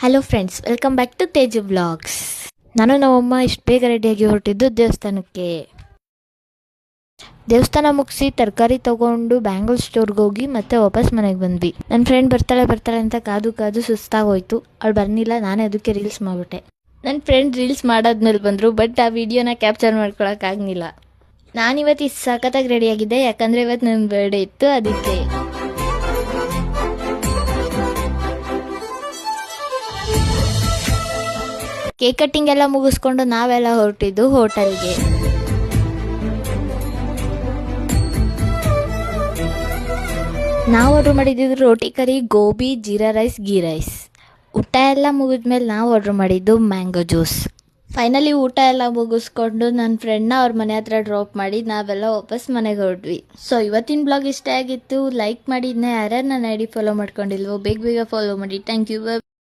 Hello friends, welcome back to Teju vlogs. ನಾನು ನಮ್ಮಮ್ಮ ಇಷ್ಟು ಬೇಗ ರೆಡಿಯಾಗಿ ಹೊರಟಿದ್ದು ದೇವಸ್ಥಾನಕ್ಕೆ. ದೇವಸ್ಥಾನ ಮುಗಿಸಿ ತರಕಾರಿ ತೊಗೊಂಡು ಬ್ಯಾಂಗಲ್ ಸ್ಟೋರ್ಗೆ ಹೋಗಿ ಮತ್ತೆ ವಾಪಸ್ ಮನೆಗೆ ಬಂದ್ವಿ. ನನ್ನ ಫ್ರೆಂಡ್ ಬರ್ತಾಳೆ ಅಂತ ಕಾದು ಸುಸ್ತಾಗೋಯ್ತು. ಅವಳು ಬರ್ನಿಲ್ಲ, ನಾನೇ ಅದಕ್ಕೆ ರೀಲ್ಸ್ ಮಾಡಿಬಿಟ್ಟೆ. ನನ್ನ ಫ್ರೆಂಡ್ ರೀಲ್ಸ್ ಮಾಡಾದ್ಮೇಲೆ ಬಂದರು, ಬಟ್ ಆ ವಿಡಿಯೋನ ಕ್ಯಾಪ್ಚರ್ ಮಾಡ್ಕೊಳಕ್ಕಾಗಲಿಲ್ಲ. ನಾನಿವತ್ತು ಇಷ್ಟು ಸಖತ್ತಾಗಿ ರೆಡಿಯಾಗಿದ್ದೆ, ಯಾಕಂದರೆ ಇವತ್ತು ನನ್ನ ಬರ್ಡೇ ಇತ್ತು. ಅದಕ್ಕೆ ಕೇಕ್ ಕಟ್ಟಿಂಗ್ ಎಲ್ಲ ಮುಗಿಸ್ಕೊಂಡು ನಾವೆಲ್ಲ ಹೊರಟಿದ್ದು ಹೋಟೆಲ್ಗೆ. ನಾವು ಆರ್ಡ್ರ್ ಮಾಡಿದ್ದು ರೋಟಿ ಕರಿ, ಗೋಬಿ, ಜೀರಾ ರೈಸ್, ಗೀ ರೈಸ್. ಊಟ ಎಲ್ಲ ಮುಗಿದ್ಮೇಲೆ ನಾವು ಆರ್ಡ್ರ್ ಮಾಡಿದ್ದು ಮ್ಯಾಂಗೋ ಜ್ಯೂಸ್. ಫೈನಲಿ ಊಟ ಎಲ್ಲ ಮುಗಿಸ್ಕೊಂಡು ನನ್ನ ಫ್ರೆಂಡ್ನ ಅವ್ರ ಮನೆ ಹತ್ರ ಡ್ರಾಪ್ ಮಾಡಿ ನಾವೆಲ್ಲ ವಾಪಸ್ ಮನೆಗೆ ಹೊರಟ್ವಿ. ಸೊ ಇವತ್ತಿನ ಬ್ಲಾಗ್ ಇಷ್ಟ ಆಗಿತ್ತು. ಲೈಕ್ ಮಾಡಿ, ಯಾರ್ಯಾರು ನನ್ನ ಐಡಿ ಫಾಲೋ ಮಾಡ್ಕೊಂಡಿಲ್ವೋ ಬೇಗ ಫಾಲೋ ಮಾಡಿ. Thank you.